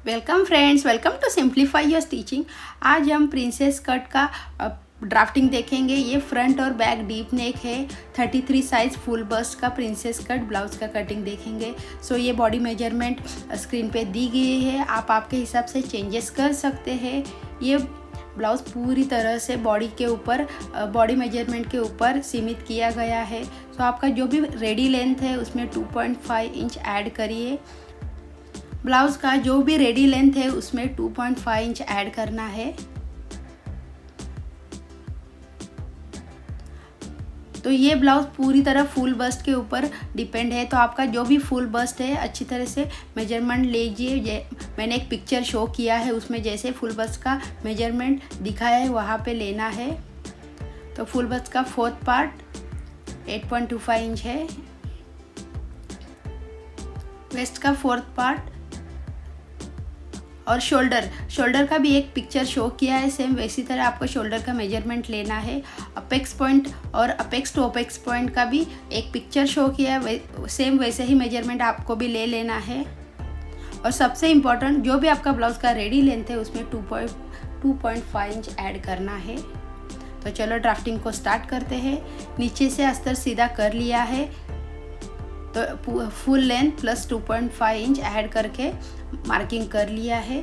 Welcome friends, welcome to simplify your stitching. आज हम princess cut का ड्राफ्टिंग देखेंगे। ये फ्रंट और बैक डीप नेक है। 33 साइज फुल बस्ट का प्रिंसेस कट ब्लाउज का कटिंग देखेंगे। ये बॉडी मेजरमेंट स्क्रीन पे दी गई है, आप आपके हिसाब से चेंजेस कर सकते हैं। ये ब्लाउज़ पूरी तरह से बॉडी के ऊपर बॉडी मेजरमेंट के ऊपर सीमित किया गया है। आपका जो भी रेडी लेंथ है उसमें 2.5 इंच ऐड करिए। ब्लाउज़ का जो भी रेडी लेंथ है उसमें 2.5 इंच ऐड करना है। तो ये ब्लाउज़ पूरी तरह फुल बस्ट के ऊपर डिपेंड है। तो आपका जो भी फुल बस्ट है अच्छी तरह से मेजरमेंट लीजिए। मैंने एक पिक्चर शो किया है, उसमें जैसे फुल बस्ट का मेजरमेंट दिखाया है वहाँ पे लेना है। तो फुल बस्ट का फोर्थ पार्ट 8.25 इंच है। वेस्ट का फोर्थ पार्ट और शोल्डर का भी एक पिक्चर शो किया है। सेम वैसी तरह आपको शोल्डर का मेजरमेंट लेना है। अपेक्स पॉइंट और अपेक्स टू अपेक्स पॉइंट का भी एक पिक्चर शो किया है। सेम वैसे ही मेजरमेंट आपको भी ले लेना है। और सबसे इम्पॉर्टेंट, जो भी आपका ब्लाउज़ का रेडी लेंथ है उसमें 2.5 इंच ऐड करना है। तो चलो ड्राफ्टिंग को स्टार्ट करते हैं। नीचे से अस्तर सीधा कर लिया है, तो full length plus 2.5 inch add करके मार्किंग कर लिया है।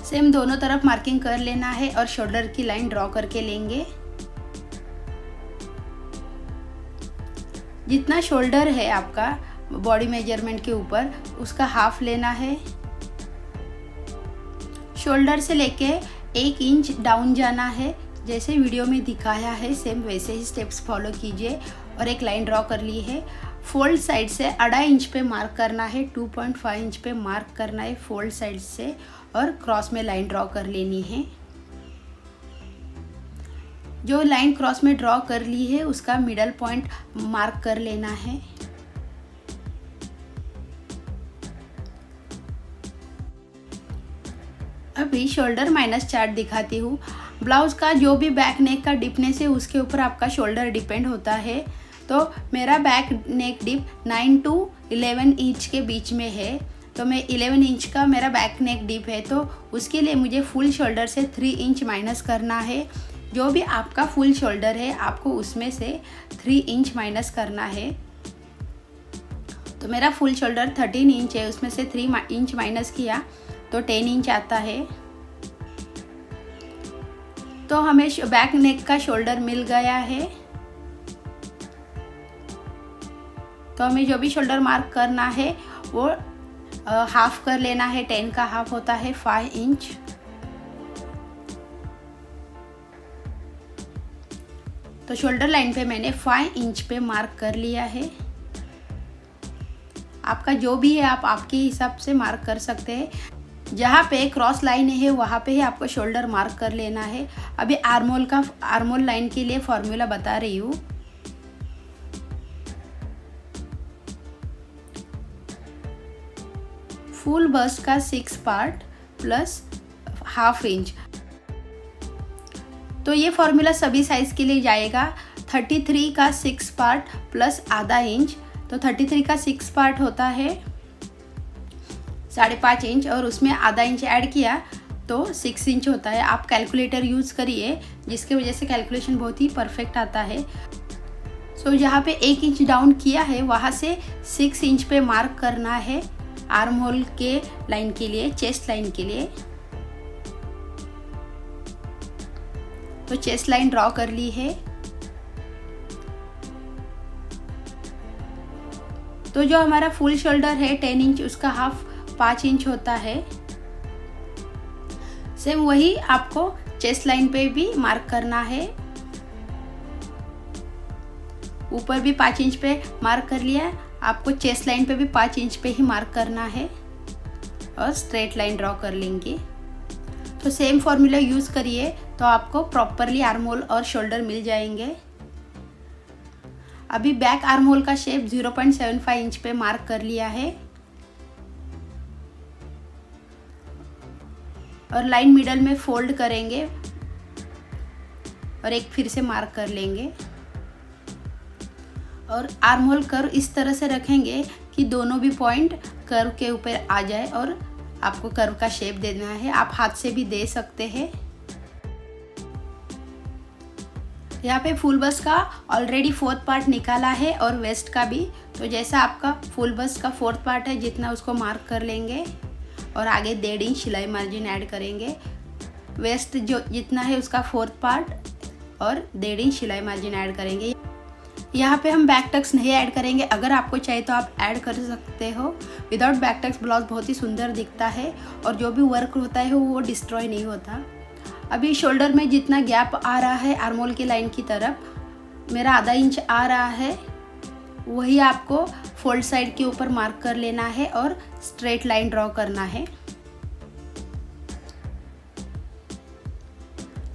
सेम दोनों तरफ मार्किंग कर लेना है और शोल्डर की लाइन ड्रॉ करके लेंगे। जितना शोल्डर है आपका बॉडी मेजरमेंट के ऊपर उसका हाफ लेना है। शोल्डर से लेके 1 इंच डाउन जाना है, जैसे वीडियो में दिखाया है सेम वैसे ही स्टेप्स फॉलो कीजिए। और एक लाइन ड्रॉ कर ली है। फोल्ड साइड से 2.5 इंच पे मार्क करना है, 2.5 इंच पे मार्क करना है फोल्ड साइड से, और क्रॉस में लाइन ड्रॉ कर लेनी है। जो लाइन क्रॉस में ड्रॉ कर ली है उसका मिडल पॉइंट मार्क कर लेना है। अभी शोल्डर माइनस चार्ट दिखाती हूँ। ब्लाउज़ का जो भी बैक नेक का डिपनेस है उसके ऊपर आपका शोल्डर डिपेंड होता है। तो मेरा back neck dip 9 to 11 inch के बीच में है। तो मैं 11 इंच का मेरा बैक नेक डिप है, तो उसके लिए मुझे फुल शोल्डर से 3 इंच माइनस करना है। जो भी आपका फुल शोल्डर है आपको उसमें से 3 इंच माइनस करना है। तो मेरा फुल शोल्डर 13 इंच है, उसमें से 3 इंच माइनस किया तो 10 इंच आता है। तो हमें बैक नेक का शोल्डर मिल गया है। तो हमें जो भी शोल्डर मार्क करना है वो हाफ कर लेना है। 10 का हाफ होता है 5 इंच। तो शोल्डर लाइन पे मैंने 5 इंच पे मार्क कर लिया है। आपका जो भी है आप आपके हिसाब से मार्क कर सकते हैं। जहाँ पे क्रॉस लाइन है वहाँ पे ही आपको शोल्डर मार्क कर लेना है। अभी आर्मोल लाइन के लिए फॉर्मूला बता रही हूँ। फुल बस्ट का 6 पार्ट प्लस हाफ इंच। तो ये फॉर्मूला सभी साइज के लिए जाएगा। 33 का 6 पार्ट प्लस आधा इंच, तो 33 का 6 पार्ट होता है 5.5 इंच, और उसमें आधा इंच ऐड किया तो 6 इंच होता है। आप कैलकुलेटर यूज़ करिए, जिसके वजह से कैलकुलेशन बहुत ही परफेक्ट आता है। जहाँ पे 1 इंच डाउन किया है वहाँ से 6 इंच पे मार्क करना है आर्म होल के लाइन के लिए, चेस्ट लाइन के लिए। तो चेस्ट लाइन ड्रॉ कर ली है। तो जो हमारा फुल शोल्डर है 10 इंच, उसका हाफ 5 इंच होता है। सेम वही आपको चेस्ट लाइन पे भी मार्क करना है। ऊपर भी 5 इंच पे मार्क कर लिया, आपको चेस्ट लाइन पे भी 5 इंच पे ही मार्क करना है और स्ट्रेट लाइन ड्रॉ कर लेंगे। तो सेम फॉर्मूला यूज़ करिए तो आपको प्रॉपरली आर्म होल और शोल्डर मिल जाएंगे। अभी बैक आर्म होल का शेप 0.75 इंच पे मार्क कर लिया है और लाइन मिडल में फोल्ड करेंगे और एक फिर से मार्क कर लेंगे। और आर्म होल कर्व इस तरह से रखेंगे कि दोनों भी पॉइंट कर्व के ऊपर आ जाए और आपको कर्व का शेप देना है। आप हाथ से भी दे सकते हैं। यहाँ पे फुल बस का ऑलरेडी 4th पार्ट निकाला है और वेस्ट का भी। तो जैसा आपका फुल बस का 4th पार्ट है जितना उसको मार्क कर लेंगे और आगे 1.5 इंच सिलाई मार्जिन ऐड करेंगे। वेस्ट जो जितना है उसका 4th पार्ट और 1.5 इंच सिलाई मार्जिन ऐड करेंगे। यहाँ पे हम बैक टक्स नहीं ऐड करेंगे। अगर आपको चाहिए तो आप ऐड कर सकते हो। विदाउट बैक टक्स ब्लाउज बहुत ही सुंदर दिखता है और जो भी वर्क होता है वो डिस्ट्रॉय नहीं होता। अभी शोल्डर में जितना गैप आ रहा है आर्मोल की लाइन की तरफ, मेरा आधा इंच आ रहा है, वही आपको फोल्ड साइड के ऊपर मार्क कर लेना है और स्ट्रेट लाइन ड्रॉ करना है।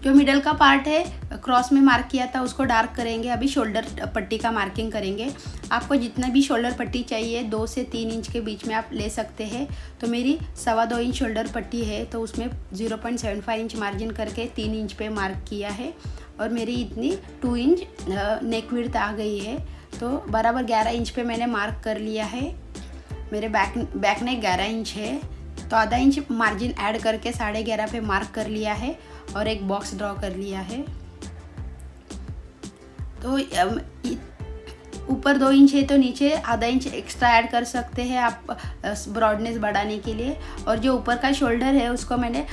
जो मिडल का पार्ट है क्रॉस में मार्क किया था उसको डार्क करेंगे। अभी शोल्डर पट्टी का मार्किंग करेंगे। आपको जितना भी शोल्डर पट्टी चाहिए 2 से 3 इंच के बीच में आप ले सकते हैं। तो मेरी 2.25 इंच शोल्डर पट्टी है तो उसमें 0.75 इंच मार्जिन करके 3 इंच पे मार्क किया है और मेरी इतनी 2 इंच नेक विड्थ आ गई है। तो बराबर 11 इंच पे मैंने मार्क कर लिया है। मेरे बैक नेक 11 इंच है तो आधा इंच मार्जिन ऐड करके 11.5 पे मार्क कर लिया है और एक बॉक्स ड्रॉ कर लिया है। तो ऊपर 2 इंच है तो नीचे आधा इंच एक्स्ट्रा ऐड कर सकते हैं आप ब्रॉडनेस बढ़ाने के लिए। और जो ऊपर का शोल्डर है उसको मैंने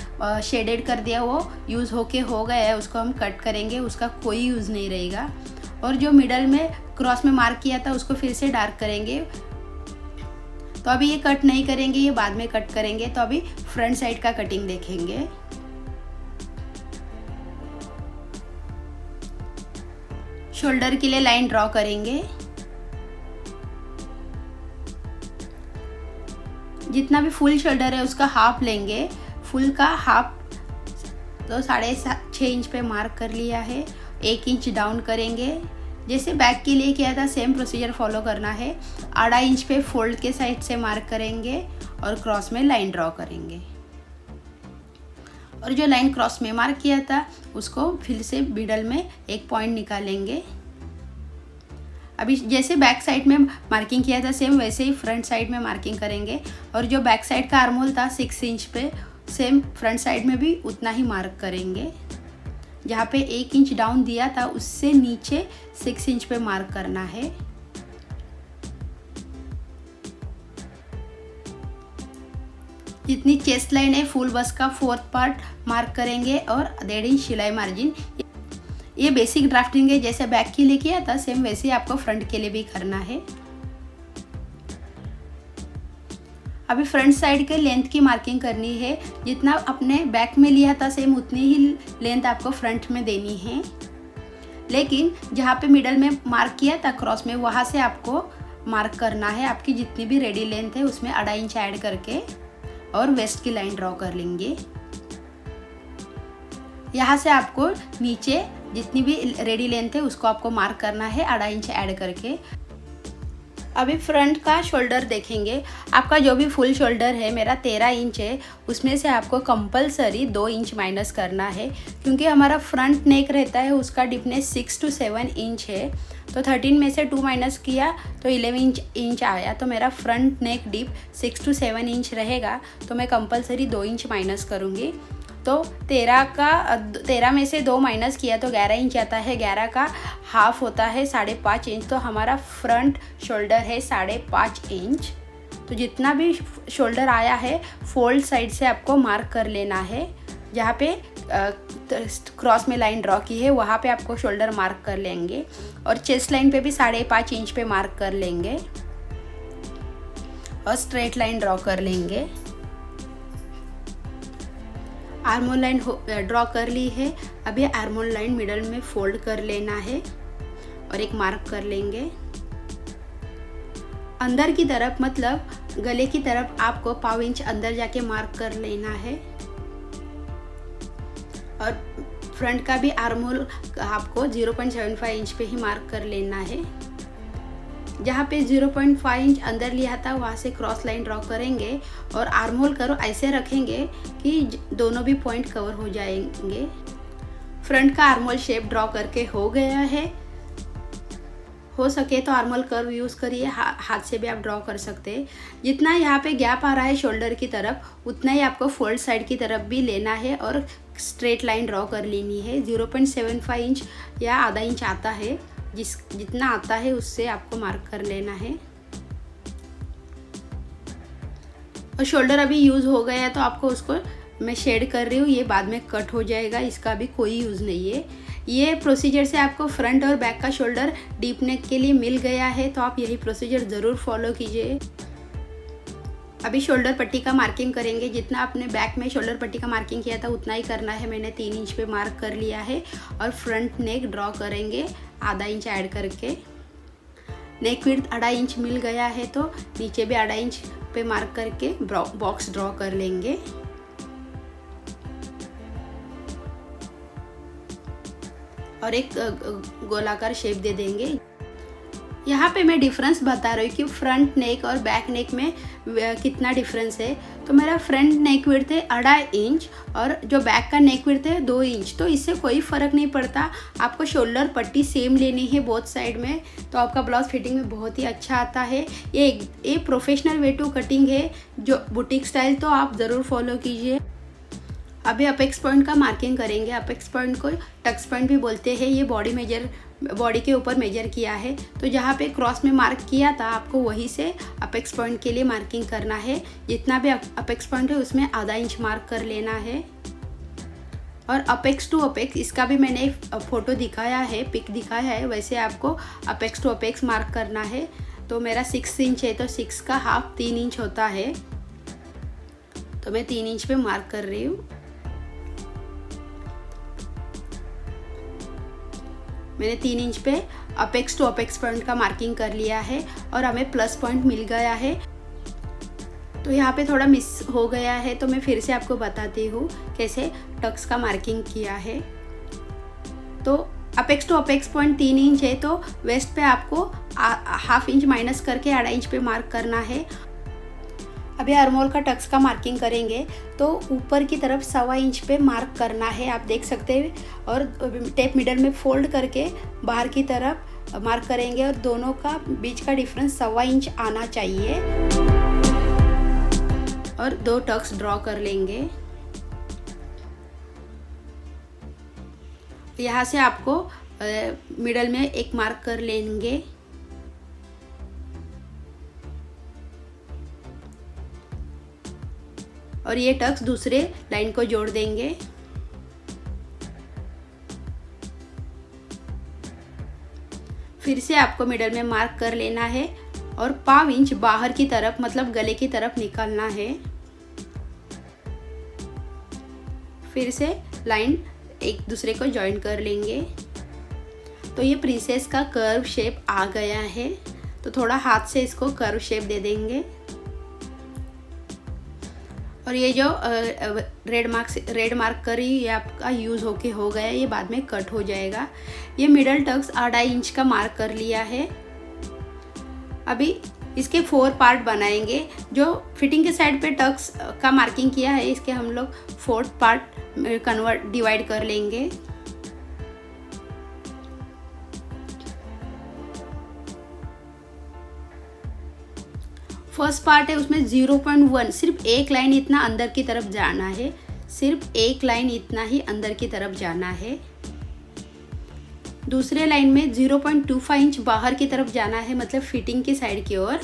शेडेड कर दिया, वो यूज़ होके हो गया है, उसको हम कट करेंगे, उसका कोई यूज़ नहीं रहेगा। और जो मिडल में क्रॉस में मार्क किया था उसको फिर से डार्क करेंगे। तो अभी ये कट नहीं करेंगे, ये बाद में कट करेंगे। तो अभी फ्रंट साइड का कटिंग देखेंगे। शोल्डर के लिए लाइन ड्रॉ करेंगे। जितना भी फुल शोल्डर है उसका हाफ लेंगे। फुल का हाफ तो 6.5 इंच पे मार्क कर लिया है। 1 इंच डाउन करेंगे। जैसे बैक के लिए किया था सेम प्रोसीजर फॉलो करना है। 1/2 इंच पे फोल्ड के साइड से मार्क करेंगे और क्रॉस में लाइन ड्रॉ करेंगे। और जो लाइन क्रॉस में मार्क किया था उसको फिर से मिडल में एक पॉइंट निकालेंगे। अभी जैसे बैक साइड में मार्किंग किया था सेम वैसे ही फ्रंट साइड में मार्किंग करेंगे। और जो बैक साइड का आर्महोल था 6 इंच पे, सेम फ्रंट साइड में भी उतना ही मार्क करेंगे। जहाँ पे 1 इंच डाउन दिया था उससे नीचे 6 इंच पे मार्क करना है। जितनी चेस्ट लाइन है फुल बस का 4th पार्ट मार्क करेंगे और 1.5 इंच सिलाई मार्जिन। ये बेसिक ड्राफ्टिंग है, जैसे बैक के लिए किया था सेम वैसे ही आपको फ्रंट के लिए भी करना है। अभी फ्रंट साइड के लेंथ की मार्किंग करनी है। जितना अपने बैक में लिया था सेम उतनी ही लेंथ आपको फ्रंट में देनी है। लेकिन जहाँ पे मिडल में मार्क किया था क्रॉस में, वहाँ से आपको मार्क करना है। आपकी जितनी भी रेडी लेंथ है उसमें 1/2 इंच ऐड करके और वेस्ट की लाइन ड्रॉ कर लेंगे। यहाँ से आपको नीचे जितनी भी रेडी लेंथ है उसको आपको मार्क करना है 1/2 इंच ऐड करके। अभी फ्रंट का शोल्डर देखेंगे। आपका जो भी फुल शोल्डर है, मेरा 13 इंच है, उसमें से आपको कंपलसरी 2 इंच माइनस करना है। क्योंकि हमारा फ्रंट नेक रहता है उसका डिपनेस 6 to 7 इंच है। तो 13 में से 2 माइनस किया तो 11 इंच आया। तो मेरा front neck dip 6 to 7 inch रहेगा। तो मैं कंपलसरी 2 इंच माइनस करूँगी। तो 13 में से 2 माइनस किया तो 11 इंच आता है। 11 का हाफ होता है 5.5 इंच। तो हमारा फ्रंट शोल्डर है 5.5 इंच। तो जितना भी शोल्डर आया है फोल्ड साइड से आपको मार्क कर लेना है। जहाँ पे क्रॉस में लाइन ड्रॉ की है वहाँ पे आपको शोल्डर मार्क कर लेंगे। और चेस्ट लाइन पे भी 5.5 इंच पे मार्क कर लेंगे और स्ट्रेट लाइन ड्रॉ कर लेंगे। आर्महोल लाइन ड्रॉ कर ली है। अभी आर्महोल लाइन मिडल में फोल्ड कर लेना है और एक मार्क कर लेंगे। अंदर की तरफ मतलब गले की तरफ आपको 1/4 इंच अंदर जाके मार्क कर लेना है। और फ्रंट का भी आर्महोल आपको 0.75 इंच पे ही मार्क कर लेना है। जहाँ पे 0.5 इंच अंदर लिया था वहाँ से क्रॉस लाइन ड्रॉ करेंगे और आर्महोल करो ऐसे रखेंगे कि दोनों भी पॉइंट कवर हो जाएंगे। फ्रंट का आर्महोल शेप ड्रॉ करके हो गया है। हो सके तो आर्मल कर्व यूज़ करिए, हाथ से भी आप ड्रॉ कर सकते हैं। जितना यहाँ पे गैप आ रहा है शोल्डर की तरफ उतना ही आपको फोल्ड साइड की तरफ भी लेना है और स्ट्रेट लाइन ड्रॉ कर लेनी है। 0.75 इंच या आधा इंच आता है, जितना आता है उससे आपको मार्क कर लेना है। और शोल्डर अभी यूज़ हो गया है तो आपको उसको मैं शेड कर रही हूँ, ये बाद में कट हो जाएगा, इसका भी कोई यूज़ नहीं है। ये प्रोसीजर से आपको फ्रंट और बैक का शोल्डर डीप नेक के लिए मिल गया है, तो आप यही प्रोसीजर ज़रूर फॉलो कीजिए। अभी शोल्डर पट्टी का मार्किंग करेंगे। जितना आपने बैक में शोल्डर पट्टी का मार्किंग किया था उतना ही करना है। मैंने 3 इंच पे मार्क कर लिया है और फ्रंट नेक ड्रॉ करेंगे आधा इंच ऐड करके। नेक विड्थ 2.5 इंच मिल गया है तो नीचे भी 2.5 इंच पे मार्क करके बॉक्स ड्रॉ कर लेंगे। और एक गोलाकार शेप दे देंगे। यहाँ पे मैं डिफरेंस बता रही हूँ कि फ्रंट नेक और बैक नेक में कितना डिफरेंस है। तो मेरा फ्रंट नेक विड्थ है 2.5 इंच और जो बैक का नेक विड्थ है 2 इंच। तो इससे कोई फ़र्क नहीं पड़ता, आपको शोल्डर पट्टी सेम लेनी है बोथ साइड में, तो आपका ब्लाउज फिटिंग में बहुत ही अच्छा आता है। ये प्रोफेशनल वे टू कटिंग है जो बुटीक स्टाइल, तो आप ज़रूर फॉलो कीजिए। अभी अपेक्स पॉइंट का मार्किंग करेंगे। अपेक्स पॉइंट को टक्स पॉइंट भी बोलते हैं। ये बॉडी के ऊपर मेजर किया है, तो जहाँ पे क्रॉस में मार्क किया था आपको वहीं से अपेक्स पॉइंट के लिए मार्किंग करना है। जितना भी अपेक्स पॉइंट है उसमें आधा इंच मार्क कर लेना है। और अपेक्स टू अपेक्स इसका भी मैंने फ़ोटो दिखाया है, पिक दिखाया है, वैसे आपको अपेक्स टू अपेक्स मार्क करना है। तो मेरा 6 इंच है तो 6 का हाफ 3 इंच होता है, तो मैं 3 इंच पे मार्क कर रही हूँ। मैंने 3 इंच पे अपेक्स टू अपेक्स पॉइंट का मार्किंग कर लिया है और हमें प्लस पॉइंट मिल गया है। तो यहाँ पे थोड़ा मिस हो गया है तो मैं फिर से आपको बताती हूँ कैसे टक्स का मार्किंग किया है। तो apex to apex point 3 inch है तो वेस्ट पे आपको हाफ इंच माइनस करके 2.5 इंच पे मार्क करना है। अभी आर्महोल का टक्स का मार्किंग करेंगे तो ऊपर की तरफ 1.25 इंच पे मार्क करना है, आप देख सकते हैं। और टेप मिडल में फोल्ड करके बाहर की तरफ मार्क करेंगे और दोनों का बीच का डिफरेंस 1.25 इंच आना चाहिए। और 2 टक्स ड्रॉ कर लेंगे। यहाँ से आपको मिडल में एक मार्क कर लेंगे। और ये टक्स दूसरे लाइन को जोड़ देंगे। फिर से आपको मिडल में मार्क कर लेना है और 1.5 इंच बाहर की तरफ मतलब गले की तरफ निकालना है। फिर से लाइन एक दूसरे को जॉइन कर लेंगे। तो ये प्रिंसेस का कर्व शेप आ गया है, तो थोड़ा हाथ से इसको कर्व शेप दे देंगे। और ये जो रेड मार्क करी ये आपका यूज़ होके हो गया, ये बाद में कट हो जाएगा। ये मिडल टक्स 2.5 इंच का मार्क कर लिया है। अभी इसके 4 पार्ट बनाएंगे। जो फिटिंग के साइड पे टक्स का मार्किंग किया है इसके हम लोग 4 पार्ट डिवाइड कर लेंगे। फर्स्ट पार्ट है उसमें 0.1 सिर्फ एक लाइन इतना अंदर की तरफ जाना है, सिर्फ एक लाइन इतना ही अंदर की तरफ जाना है। दूसरे लाइन में 0.25 इंच बाहर की तरफ जाना है मतलब फिटिंग की साइड की ओर।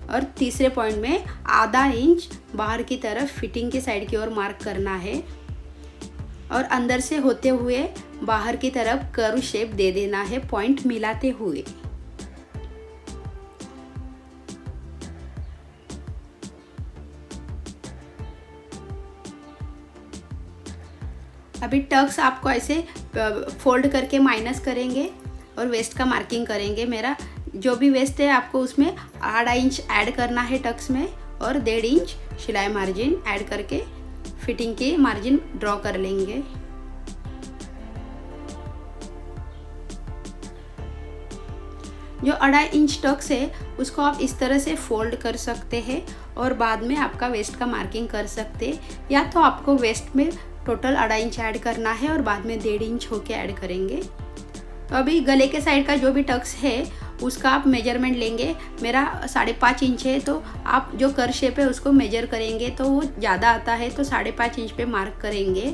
और तीसरे पॉइंट में आधा इंच बाहर की तरफ फिटिंग की साइड की ओर मार्क करना है और अंदर से होते हुए बाहर की तरफ कर्व शेप दे देना है पॉइंट मिलाते हुए। अभी टक्स आपको ऐसे फोल्ड करके माइनस करेंगे और वेस्ट का मार्किंग करेंगे। मेरा जो भी वेस्ट है आपको उसमें 2.5 इंच ऐड करना है टक्स में और 1.5 इंच सिलाई मार्जिन ऐड करके फिटिंग की मार्जिन ड्रॉ कर लेंगे। जो 2.5 इंच टक्स है उसको आप इस तरह से फोल्ड कर सकते हैं और बाद में आपका वेस्ट का मार्किंग कर सकते हैं, या तो आपको वेस्ट में टोटल 2.5 इंच ऐड करना है और बाद में 1.5 इंच होके ऐड करेंगे। तो अभी गले के साइड का जो भी टक्स है उसका आप मेजरमेंट लेंगे। मेरा 5.5 इंच है, तो आप जो कर शेप है उसको मेजर करेंगे तो वो ज़्यादा आता है, तो 5.5 इंच पे मार्क करेंगे।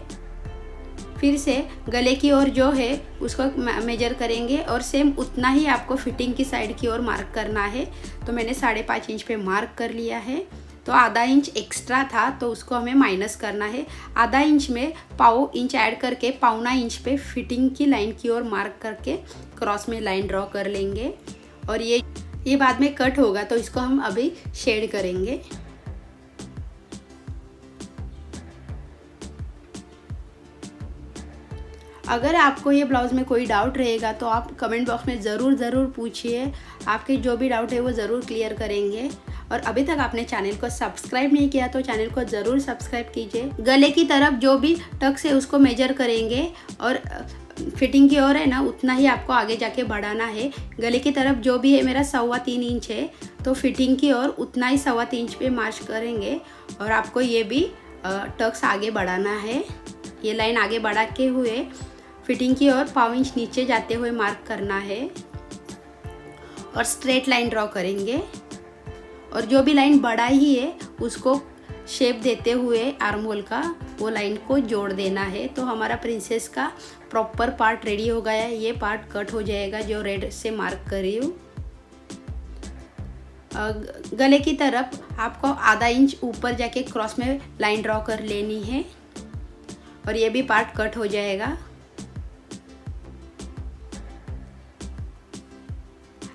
फिर से गले की ओर जो है उसको मेजर करेंगे और सेम उतना ही आपको फिटिंग की साइड की ओर मार्क करना है। तो मैंने 5.5 इंच पे मार्क कर लिया है। तो आधा इंच एक्स्ट्रा था तो उसको हमें माइनस करना है। आधा इंच में पाव इंच ऐड करके 1.25 इंच पे फिटिंग की लाइन की ओर मार्क करके क्रॉस में लाइन ड्रॉ कर लेंगे। और ये बाद में कट होगा तो इसको हम अभी शेड करेंगे। अगर आपको ये ब्लाउज़ में कोई डाउट रहेगा तो आप कमेंट बॉक्स में ज़रूर पूछिए। आपके जो भी डाउट है वो ज़रूर क्लियर करेंगे। और अभी तक आपने चैनल को सब्सक्राइब नहीं किया तो चैनल को ज़रूर सब्सक्राइब कीजिए। गले की तरफ जो भी टक्स है उसको मेजर करेंगे और फिटिंग की ओर है ना उतना ही आपको आगे जाके बढ़ाना है। गले की तरफ जो भी है मेरा 3.25 इंच है, तो फिटिंग की ओर उतना ही 3.25 इंच पे मार्च करेंगे। और आपको ये भी टक्स आगे बढ़ाना है। ये लाइन आगे बढ़ा के हुए फिटिंग की ओर 1.25 इंच नीचे जाते हुए मार्क करना है और स्ट्रेट लाइन ड्रॉ करेंगे। और जो भी लाइन बढ़ाई ही है उसको शेप देते हुए आर्म होल का वो लाइन को जोड़ देना है। तो हमारा प्रिंसेस का प्रॉपर पार्ट रेडी हो गया है। ये पार्ट कट हो जाएगा जो रेड से मार्क कर रही हूँ। गले की तरफ आपको आधा इंच ऊपर जाके क्रॉस में लाइन ड्रॉ कर लेनी है और ये भी पार्ट कट हो जाएगा।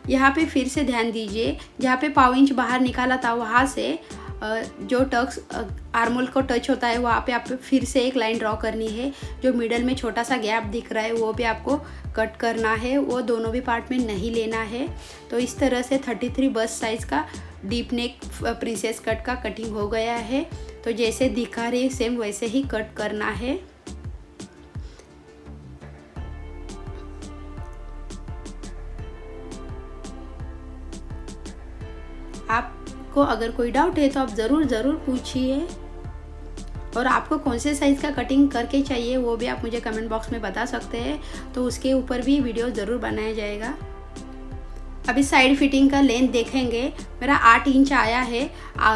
यहाँ पे फिर से ध्यान दीजिए, जहाँ पे 1.25 इंच बाहर निकाला था वहाँ से जो टक्स आर्मोल को टच होता है वहाँ पे आपको फिर से एक लाइन ड्रॉ करनी है। जो मिडल में छोटा सा गैप दिख रहा है वो भी आपको कट करना है, वो दोनों भी पार्ट में नहीं लेना है। तो इस तरह से 33 बस्ट साइज़ का डीप नेक प्रिंसेस कट का कटिंग हो गया है। तो जैसे दिखा रही सेम वैसे ही कट करना है। आपको अगर कोई डाउट है तो आप ज़रूर पूछिए। और आपको कौन से साइज़ का कटिंग करके चाहिए वो भी आप मुझे कमेंट बॉक्स में बता सकते हैं, तो उसके ऊपर भी वीडियो ज़रूर बनाया जाएगा। अभी साइड फिटिंग का लेंथ देखेंगे। मेरा 8 इंच आया है,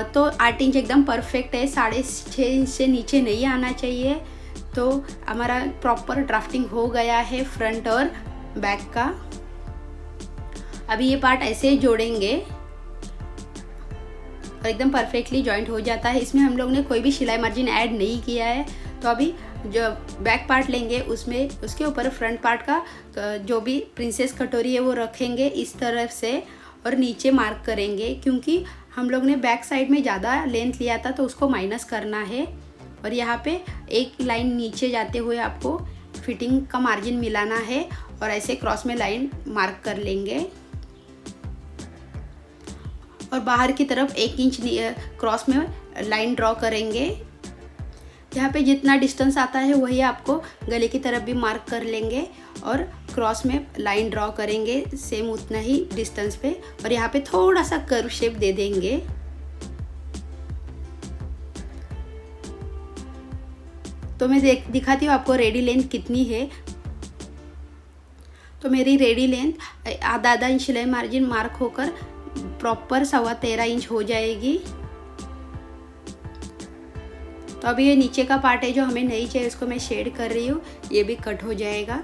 तो 8 इंच एकदम परफेक्ट है। 6.5 इंच से नीचे नहीं आना चाहिए। तो हमारा प्रॉपर ड्राफ्टिंग हो गया है फ्रंट और बैक का। अभी ये पार्ट ऐसे जोड़ेंगे और एकदम परफेक्टली जॉइंट हो जाता है। इसमें हम लोग ने कोई भी सिलाई मार्जिन ऐड नहीं किया है। तो अभी जो बैक पार्ट लेंगे उसमें उसके ऊपर फ्रंट पार्ट का जो भी प्रिंसेस कटोरी है वो रखेंगे इस तरफ से और नीचे मार्क करेंगे, क्योंकि हम लोग ने बैक साइड में ज़्यादा लेंथ लिया था तो उसको माइनस करना है। और यहाँ पे एक लाइन नीचे जाते हुए आपको फिटिंग का मार्जिन मिलाना है और ऐसे क्रॉस में लाइन मार्क कर लेंगे। और बाहर की तरफ 1 इंच क्रॉस में लाइन ड्रॉ करेंगे। यहाँ पे जितना डिस्टेंस आता है वही आपको गले की तरफ भी मार्क कर लेंगे और क्रॉस में लाइन ड्रॉ करेंगे सेम उतना ही डिस्टेंस पे। और यहाँ पे थोड़ा सा कर्व शेप दे देंगे। तो मैं दिखाती हूँ आपको रेडी लेंथ कितनी है। तो मेरी रेडी लेंथ आधा इंच सिलाई मार्जिन मार्क होकर प्रॉपर 13.25 इंच हो जाएगी। तो अभी ये नीचे का पार्ट है जो हमें नहीं चाहिए उसको मैं शेड कर रही हूँ, ये भी कट हो जाएगा।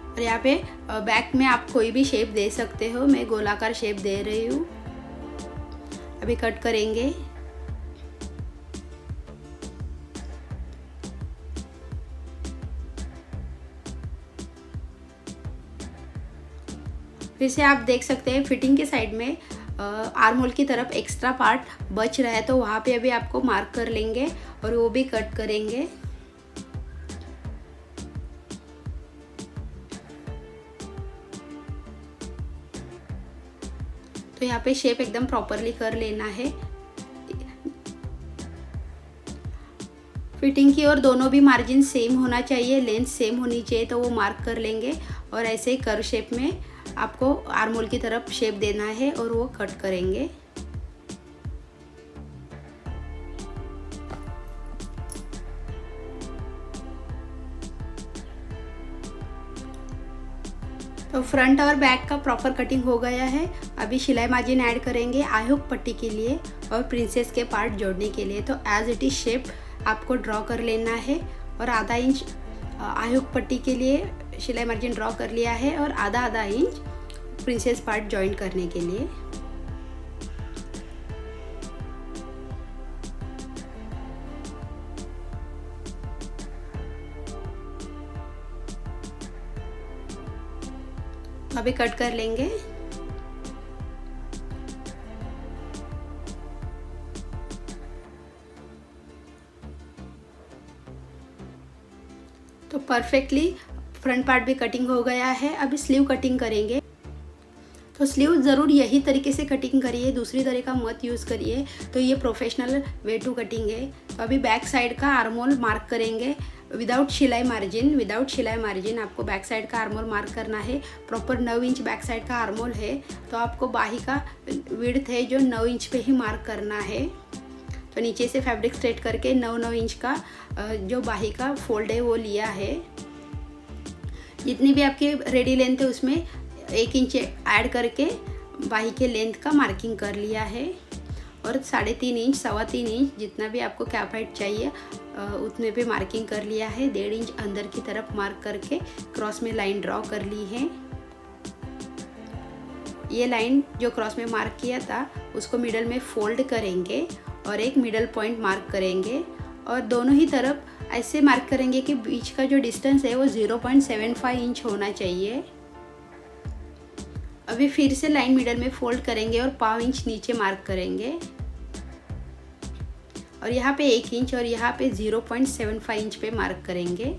और यहाँ पे बैक में आप कोई भी शेप दे सकते हो, मैं गोलाकार शेप दे रही हूँ। अभी कट करेंगे। फिर से आप देख सकते हैं फिटिंग के साइड में आर्म होल की तरफ एक्स्ट्रा पार्ट बच रहा है, तो वहाँ पे अभी आपको मार्क कर लेंगे और वो भी कट करेंगे। तो यहाँ पे शेप एकदम प्रॉपरली कर लेना है। फिटिंग की और दोनों भी मार्जिन सेम होना चाहिए, लेंथ सेम होनी चाहिए, तो वो मार्क कर लेंगे और ऐसे ही कर्व शेप में आपको आर्म होल की तरफ शेप देना है और वो कट करेंगे। तो फ्रंट और बैक का प्रॉपर कटिंग हो गया है। अभी सिलाई मार्जिन ऐड करेंगे आई हुक पट्टी के लिए और प्रिंसेस के पार्ट जोड़ने के लिए। तो एज इट इज़ शेप आपको ड्रॉ कर लेना है और आधा इंच आई हुक पट्टी के लिए सिलाई मार्जिन ड्रॉ कर लिया है और आधा इंच प्रिंसेस पार्ट जॉइन करने के लिए। अभी कट कर लेंगे। तो परफेक्टली फ्रंट पार्ट भी कटिंग हो गया है। अभी स्लीव कटिंग करेंगे। तो स्लीव ज़रूर यही तरीके से कटिंग करिए, दूसरी तरीका मत यूज़ करिए। तो ये प्रोफेशनल वे टू कटिंग है। तो अभी बैक साइड का आर्महोल मार्क करेंगे विदाउट सिलाई मार्जिन आपको बैक साइड का आर्महोल मार्क करना है। प्रॉपर 9 इंच बैक साइड का आर्महोल है। तो आपको बाही का विड्थ है जो 9 इंच पे ही मार्क करना है। तो नीचे से फैब्रिक स्ट्रेट करके 9 इंच का जो बाही का फोल्ड है वो लिया है। जितनी भी आपकी रेडी लेंथ है उसमें 1 इंच ऐड करके बाही के लेंथ का मार्किंग कर लिया है और 3.5 इंच 3.25 इंच जितना भी आपको कैप हाइट चाहिए उतने पे मार्किंग कर लिया है। 1.5 इंच अंदर की तरफ मार्क करके क्रॉस में लाइन ड्रॉ कर ली है। ये लाइन जो क्रॉस में मार्क किया था उसको मिडल में फोल्ड करेंगे और एक मिडल पॉइंट मार्क करेंगे और दोनों ही तरफ ऐसे मार्क करेंगे कि बीच का जो डिस्टेंस है वो 0.75 इंच होना चाहिए। अभी फिर से लाइन मिडल में फोल्ड करेंगे और 0.5 इंच नीचे मार्क करेंगे और यहाँ पे 1 इंच और यहाँ पे 0.75 इंच पे मार्क करेंगे।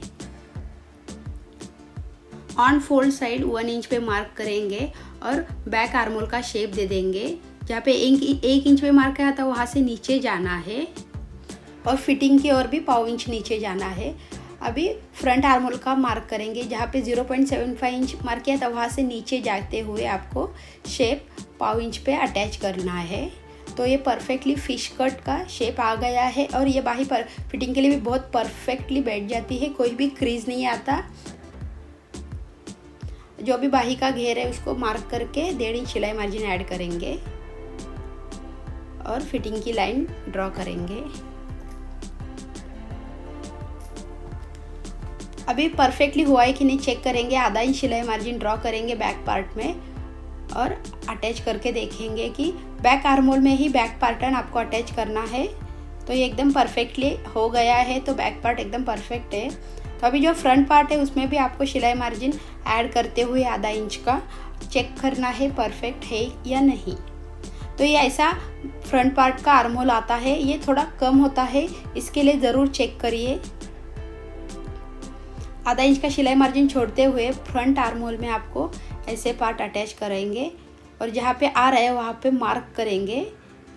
ऑन फोल्ड साइड 1 इंच पे मार्क करेंगे और बैक आर्महोल का शेप दे देंगे। जहाँ पे 1 इंच पे मार्क किया था वहाँ से नीचे जाना है और फिटिंग की ओर भी 0.5 इंच नीचे जाना है। अभी फ्रंट आर्महोल का मार्क करेंगे। जहाँ पे 0.75 इंच मार्क किया था वहाँ से नीचे जाते हुए आपको शेप 0.5 इंच पे अटैच करना है। तो ये परफेक्टली फिश कट का शेप आ गया है और ये बाही पर फिटिंग के लिए भी बहुत परफेक्टली बैठ जाती है, कोई भी क्रीज नहीं आता। जो भी बाही का घेर है उसको मार्क करके 1.5 इंच सिलाई मार्जिन ऐड करेंगे और फिटिंग की लाइन ड्रॉ करेंगे। अभी परफेक्टली हुआ है कि नहीं चेक करेंगे। आधा इंच सिलाई मार्जिन ड्रॉ करेंगे बैक पार्ट में और अटैच करके देखेंगे कि बैक आर्महोल में ही बैक पैटर्न आपको अटैच करना है। तो ये एकदम परफेक्टली हो गया है। तो बैक पार्ट एकदम परफेक्ट है। तो अभी जो फ्रंट पार्ट है उसमें भी आपको सिलाई मार्जिन ऐड करते हुए आधा इंच का चेक करना है परफेक्ट है या नहीं। तो ये ऐसा फ्रंट पार्ट का आर्महोल आता है, ये थोड़ा कम होता है, इसके लिए ज़रूर चेक करिए। आधा इंच का सिलाई मार्जिन छोड़ते हुए फ्रंट आर्महोल में आपको ऐसे पार्ट अटैच करेंगे और जहाँ पे आ रहा है वहाँ पे मार्क करेंगे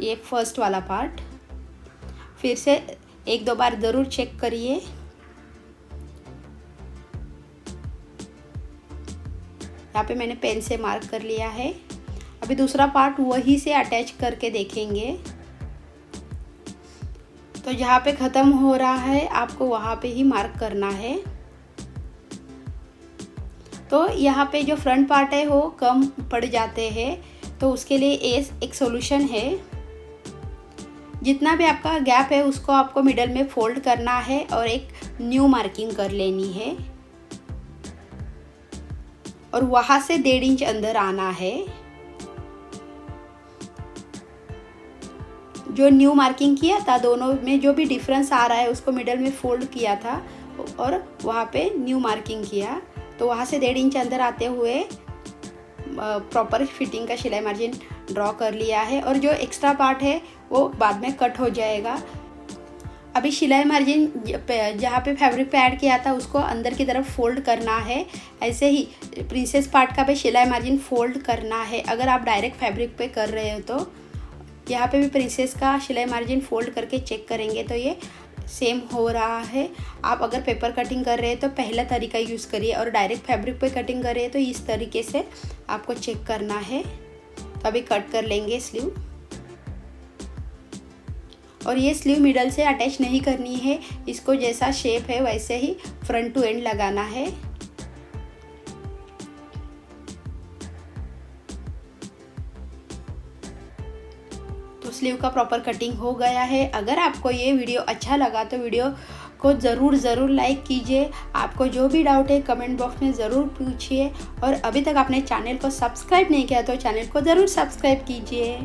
ये फर्स्ट वाला पार्ट। फिर से 1-2 बार ज़रूर चेक करिए। यहाँ पे मैंने पेन से मार्क कर लिया है। अभी दूसरा पार्ट वही से अटैच करके देखेंगे। तो जहाँ पे ख़त्म हो रहा है आपको वहाँ पे ही मार्क करना है। तो यहाँ पे जो फ्रंट पार्ट है वो कम पड़ जाते हैं, तो उसके लिए एक सॉल्यूशन है। जितना भी आपका गैप है उसको आपको मिडल में फोल्ड करना है और एक न्यू मार्किंग कर लेनी है और वहाँ से 1.5 इंच अंदर आना है। जो न्यू मार्किंग किया था दोनों में जो भी डिफरेंस आ रहा है उसको मिडल में फोल्ड किया था और वहाँ पे न्यू मार्किंग किया। तो वहाँ से 1.5 इंच अंदर आते हुए प्रॉपर फिटिंग का सिलाई मार्जिन ड्रॉ कर लिया है और जो एक्स्ट्रा पार्ट है वो बाद में कट हो जाएगा। अभी सिलाई मार्जिन जहाँ पे फैब्रिक पे ऐड किया था उसको अंदर की तरफ फोल्ड करना है। ऐसे ही प्रिंसेस पार्ट का भी सिलाई मार्जिन फोल्ड करना है। अगर आप डायरेक्ट फैब्रिक पे कर रहे हो तो यहाँ पे भी प्रिंसेस का सिलाई मार्जिन फोल्ड करके चेक करेंगे तो ये सेम हो रहा है। आप अगर पेपर कटिंग कर रहे हैं तो पहला तरीका यूज़ करिए और डायरेक्ट फैब्रिक पे कटिंग कर रहे हैं तो इस तरीके से आपको चेक करना है। तो अभी कट कर लेंगे स्लीव और ये स्लीव मिडल से अटैच नहीं करनी है, इसको जैसा शेप है वैसे ही फ्रंट टू एंड लगाना है। स्लीव का प्रॉपर कटिंग हो गया है। अगर आपको ये वीडियो अच्छा लगा तो वीडियो को ज़रूर लाइक कीजिए। आपको जो भी डाउट है कमेंट बॉक्स में ज़रूर पूछिए, और अभी तक आपने चैनल को सब्सक्राइब नहीं किया तो चैनल को ज़रूर सब्सक्राइब कीजिए।